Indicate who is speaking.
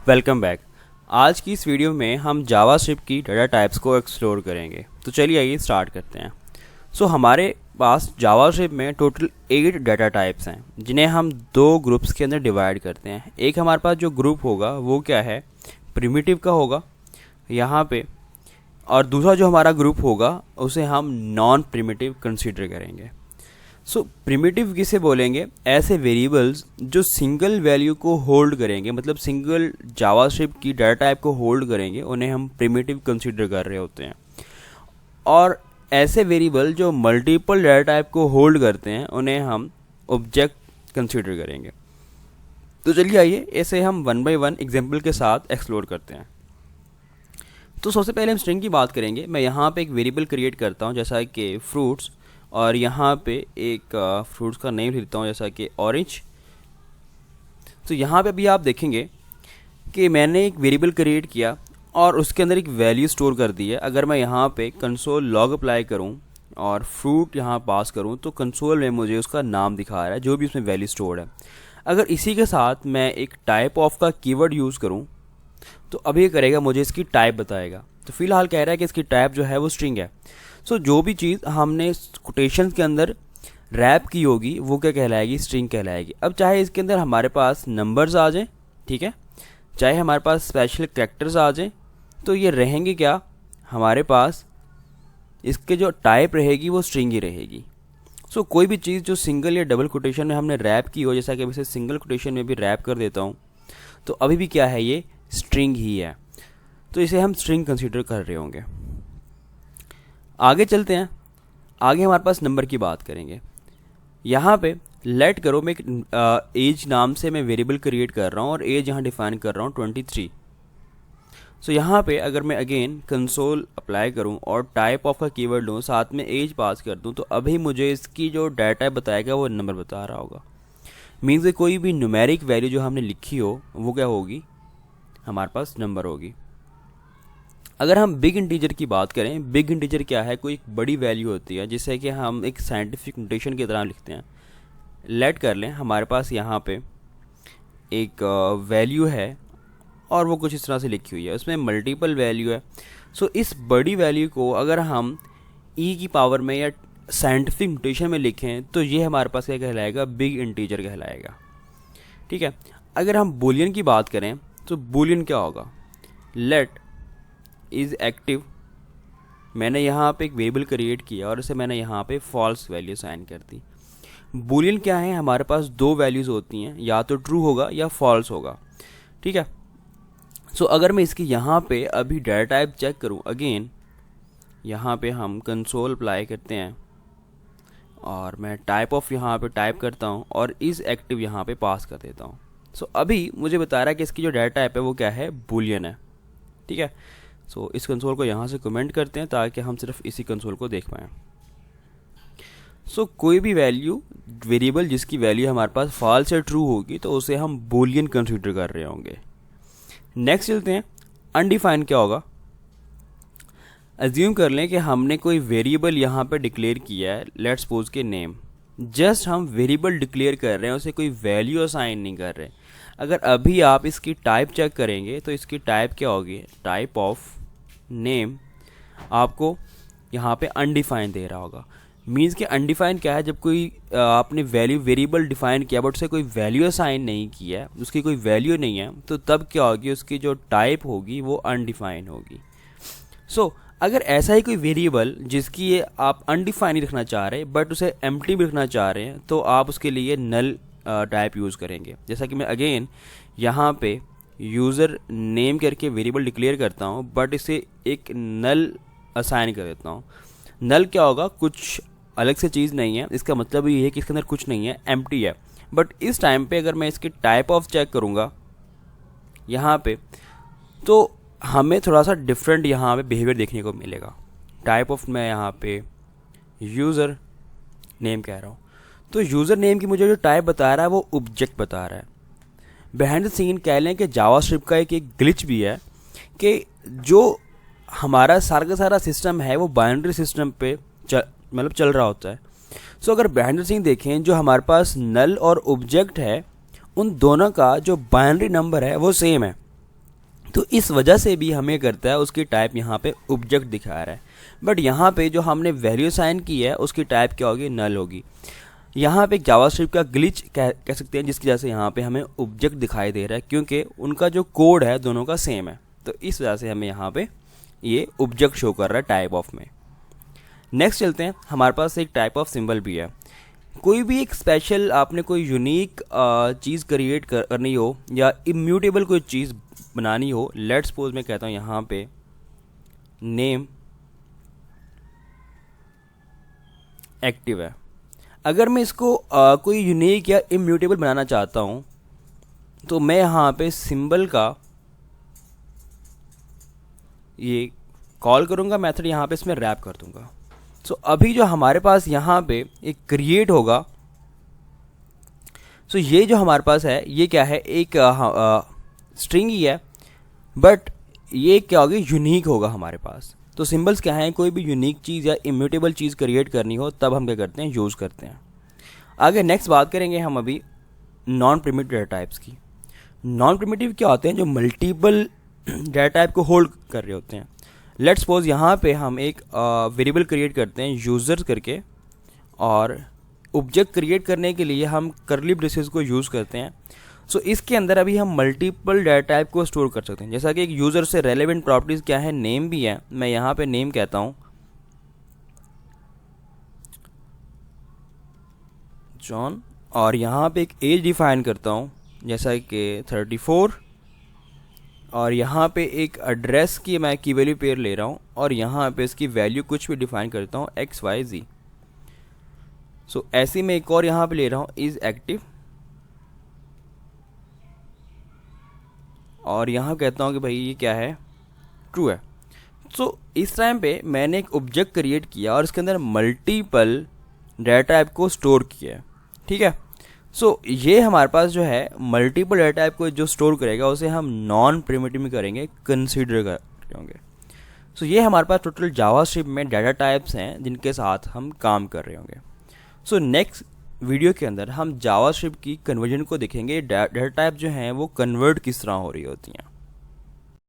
Speaker 1: Welcome back. आज की इस वीडियो में हम जावास्क्रिप्ट की डाटा टाइप्स को एक्सप्लोर करेंगे। तो चलिए आइए स्टार्ट करते हैं। हमारे पास जावास्क्रिप्ट में टोटल 8 डाटा टाइप्स हैं, जिन्हें हम दो ग्रुप्स के अंदर डिवाइड करते हैं। एक हमारे पास जो ग्रुप होगा वो क्या है, प्रिमिटिव का होगा यहाँ पे, और दूसरा जो हमारा ग्रुप होगा उसे हम नॉन प्रिमिटिव कंसीडर करेंगे। प्रिमिटिव किसे बोलेंगे? ऐसे वेरिएबल्स जो सिंगल वैल्यू को होल्ड करेंगे, मतलब सिंगल जावास्क्रिप्ट की डाटा टाइप को होल्ड करेंगे, उन्हें हम प्रिमिटिव कंसीडर कर रहे होते हैं। और ऐसे वेरिएबल जो मल्टीपल डाटा टाइप को होल्ड करते हैं उन्हें हम ऑब्जेक्ट कंसीडर करेंगे। तो चलिए आइए इसे हम वन बाय वन एग्जाम्पल के साथ एक्सप्लोर करते हैं। तो सबसे पहले हम स्ट्रिंग की बात करेंगे। मैं यहाँ पे एक वेरिएबल क्रिएट करता हूँ जैसा कि फ्रूट्स, और यहाँ पे एक फ्रूट्स का नेम लिखता हूँ जैसा कि ऑरेंज। तो यहाँ पे अभी आप देखेंगे कि मैंने एक वेरिएबल क्रिएट किया और उसके अंदर एक वैल्यू स्टोर कर दी है। अगर मैं यहाँ पे कंसोल लॉग अप्लाई करूँ और फ्रूट यहाँ पास करूँ तो कंसोल में मुझे उसका नाम दिखा रहा है जो भी उसमें वैल्यू स्टोर्ड है। अगर इसी के साथ मैं एक टाइप ऑफ का कीवर्ड यूज़ करूँ तो अभी ये करेगा, मुझे इसकी टाइप बताएगा। तो फिलहाल कह रहा है कि इसकी टाइप जो है वो स्ट्रिंग है। जो भी चीज़ हमने कोटेशन के अंदर रैप की होगी वो क्या कहलाएगी? स्ट्रिंग कहलाएगी। अब चाहे इसके अंदर हमारे पास नंबर्स आ जाएं, ठीक है, चाहे हमारे पास स्पेशल कैरेक्टर्स आ जाएं, तो ये रहेंगे क्या? हमारे पास इसके जो टाइप रहेगी वो स्ट्रिंग ही रहेगी। कोई भी चीज़ जो सिंगल या डबल कोटेशन में हमने रैप की हो, जैसा कि वैसे सिंगल कोटेशन में भी रैप कर देता हूँ, तो अभी भी क्या है? ये स्ट्रिंग ही है। तो इसे हम स्ट्रिंग कंसीडर कर रहे होंगे। आगे चलते हैं। आगे हमारे पास नंबर की बात करेंगे। यहाँ पे लेट करो, मैं एक एज नाम से मैं वेरिएबल क्रिएट कर रहा हूँ और एज यहाँ डिफाइन कर रहा हूँ 23। यहाँ पे अगर मैं अगेन कंसोल अप्लाई करूँ और टाइप ऑफ का कीवर्ड लूँ, साथ में एज पास कर दूँ, तो अभी मुझे इसकी जो डाटा बताएगा वो नंबर बता रहा होगा। मीन्स कोई भी न्यूमेरिक वैल्यू जो हमने लिखी हो वो क्या होगी? हमारे पास नंबर होगी। अगर हम बिग इंटीजर की बात करें, बिग इंटीजर क्या है? कोई एक बड़ी वैल्यू होती है जिसे कि हम एक साइंटिफिक नोटेशन की तरह लिखते हैं। लेट कर लें हमारे पास यहाँ पे एक वैल्यू है और वो कुछ इस तरह से लिखी हुई है, उसमें मल्टीपल वैल्यू है। इस बड़ी वैल्यू को अगर हम ई की पावर में या साइंटिफिक नोटेशन में लिखें तो ये हमारे पास क्या कहलाएगा? बिग इंटीजर कहलाएगा। ठीक है। अगर हम बूलियन की बात करें तो बूलियन क्या होगा? लेट इज़ एक्टिव, मैंने यहाँ पे एक वेरिएबल क्रिएट किया और इसे मैंने यहाँ पे फॉल्स वैल्यू साइन कर दी। बूलियन क्या है? हमारे पास दो वैल्यूज़ होती हैं, या तो ट्रू होगा या फॉल्स होगा। ठीक है। अगर मैं इसकी यहाँ पे अभी डाटा टाइप चेक करूँ, अगेन यहाँ पे हम कंसोल अप्लाई करते हैं और मैं टाइप ऑफ यहाँ पे टाइप करता हूँ और इज़ एक्टिव यहाँ पे पास कर देता हूँ। अभी मुझे बता रहा है कि इसकी जो डाटा टाइप है वो क्या है? बूलियन है। ठीक है। इस कंसोल को यहाँ से कमेंट करते हैं ताकि हम सिर्फ इसी कंसोल को देख पाएँ। कोई भी वैल्यू वेरिएबल जिसकी वैल्यू हमारे पास फॉल्स या ट्रू होगी तो उसे हम बूलियन कंसीडर कर रहे होंगे। नेक्स्ट चलते हैं। अनडिफाइंड क्या होगा? अज्यूम कर लें कि हमने कोई वेरिएबल यहाँ पे डिक्लेयर किया है, लेट्स सपोज के नेम। जस्ट हम वेरिएबल डिक्लेयर कर रहे हैं, उसे कोई वैल्यू असाइन नहीं कर रहे। अगर अभी आप इसकी टाइप चेक करेंगे तो इसकी टाइप क्या होगी? टाइप ऑफ नेम आपको यहाँ पे अनडिफाइन दे रहा होगा। मीन्स कि अनडिफाइन क्या है? जब कोई आपने वैल्यू वेरिएबल डिफाइन किया बट उसे कोई वैल्यू असाइन नहीं किया है, उसकी कोई वैल्यू नहीं है, तो तब क्या होगी? उसकी जो टाइप होगी वो अनडिफाइन होगी। अगर ऐसा ही कोई वेरिएबल जिसकी ये आप अनडिफाइन ही रखना चाह रहे हैं बट उसे एम्प्टी भी रखना चाह रहे हैं, तो आप उसके लिए नल टाइप यूज़ करेंगे। जैसा कि मैं अगेन यहाँ पे यूज़र नेम करके वेरिएबल डिक्लेयर करता हूँ बट इसे एक नल असाइन कर देता हूँ। नल क्या होगा? कुछ अलग से चीज़ नहीं है, इसका मतलब ये है कि इसके अंदर कुछ नहीं है, एम्प्टी है। बट इस टाइम पे अगर मैं इसकी टाइप ऑफ चेक करूँगा यहाँ पे, तो हमें थोड़ा सा डिफरेंट यहाँ पे बिहेवियर देखने को मिलेगा। टाइप ऑफ मैं यहाँ पे यूज़र नेम कह रहा हूँ, तो यूज़र नेम की मुझे जो टाइप बता रहा है वो ऑब्जेक्ट बता रहा है। बिहाइंड द सीन कह लें कि जावास्क्रिप्ट का एक ग्लिच भी है कि जो हमारा सारा का सारा सिस्टम है वो बाइनरी सिस्टम पे चल रहा होता है। अगर बिहाइंड द सीन देखें, जो हमारे पास नल और ऑब्जेक्ट है उन दोनों का जो बाइनरी नंबर है वो सेम है। तो इस वजह से भी हमें करता है उसकी टाइप यहाँ पे ऑब्जेक्ट दिखा रहा है, बट यहाँ पे जो हमने वैल्यू साइन की है उसकी टाइप क्या होगी, नल होगी। यहाँ पे जावास्क्रिप्ट का ग्लिच कह सकते हैं, जिसकी वजह से यहाँ पे हमें ऑब्जेक्ट दिखाई दे रहा है, क्योंकि उनका जो कोड है दोनों का सेम है। तो इस वजह से हमें यहाँ पे ये ऑब्जेक्ट शो कर रहा है टाइप ऑफ में। नेक्स्ट चलते हैं, हमारे पास एक टाइप ऑफ सिंबल भी है। कोई भी एक स्पेशल आपने कोई यूनिक चीज़ क्रिएट करनी हो या इम्यूटेबल कोई चीज़ बनानी हो, लेट्स सपोज मैं कहता हूँ यहाँ पे नेम एक्टिव है। अगर मैं इसको कोई यूनिक या इम्यूटेबल बनाना चाहता हूँ तो मैं यहाँ पे सिंबल का ये कॉल करूँगा मेथड, यहाँ पे इसमें रैप कर दूँगा। सो अभी जो हमारे पास यहाँ पे एक क्रिएट होगा, सो ये जो हमारे पास है ये क्या है, एक स्ट्रिंग ही है, बट ये क्या होगा, यूनिक होगा हमारे पास। तो सिंबल्स क्या हैं, कोई भी यूनिक चीज़ या इम्यूटेबल चीज़ क्रिएट करनी हो तब हम क्या करते हैं, यूज़ करते हैं। आगे नेक्स्ट बात करेंगे हम अभी नॉन प्रिमिटिव डेटा टाइप्स की। नॉन प्रिमिटिव क्या होते हैं, जो मल्टीपल डेटा टाइप को होल्ड कर रहे होते हैं। लेट्स सपोज यहाँ पे हम एक वेरिएबल क्रिएट करते हैं यूज़र्स करके, और ऑब्जेक्ट क्रिएट करने के लिए हम करली ब्रेसेस को यूज़ करते हैं। सो इसके अंदर अभी हम मल्टीपल डेटा टाइप को स्टोर कर सकते हैं। जैसा कि एक यूज़र से रेलेवेंट प्रॉपर्टीज़ क्या है, नेम भी है। मैं यहाँ पे नेम कहता हूँ जॉन, और यहाँ पे एक एज डिफाइन करता हूँ जैसा कि 34, और यहाँ पे एक एड्रेस की मैं की वैल्यू पेयर ले रहा हूँ, और यहाँ पे इसकी वैल्यू कुछ भी डिफाइन करता हूँ XYZ। सो ऐसे में एक और यहाँ पे ले रहा हूँ इज़ एक्टिव, और यहाँ कहता हूँ कि भाई ये क्या है, ट्रू है। सो इस टाइम पे मैंने एक ऑब्जेक्ट क्रिएट किया और इसके अंदर मल्टीपल डेटा टाइप को स्टोर किया है, ठीक है। सो ये हमारे पास जो है मल्टीपल डेटा टाइप को जो स्टोर करेगा उसे हम नॉन प्रिमिटिव में करेंगे, कंसीडर करेंगे। सो ये हमारे पास टोटल जावास्क्रिप्ट में डेटा टाइप्स हैं जिनके साथ हम काम कर रहे होंगे। सो नेक्स्ट वीडियो के अंदर हम जावास्क्रिप्ट की कन्वर्जन को देखेंगे, डेटा टाइप जो हैं वो कन्वर्ट किस तरह हो रही होती हैं।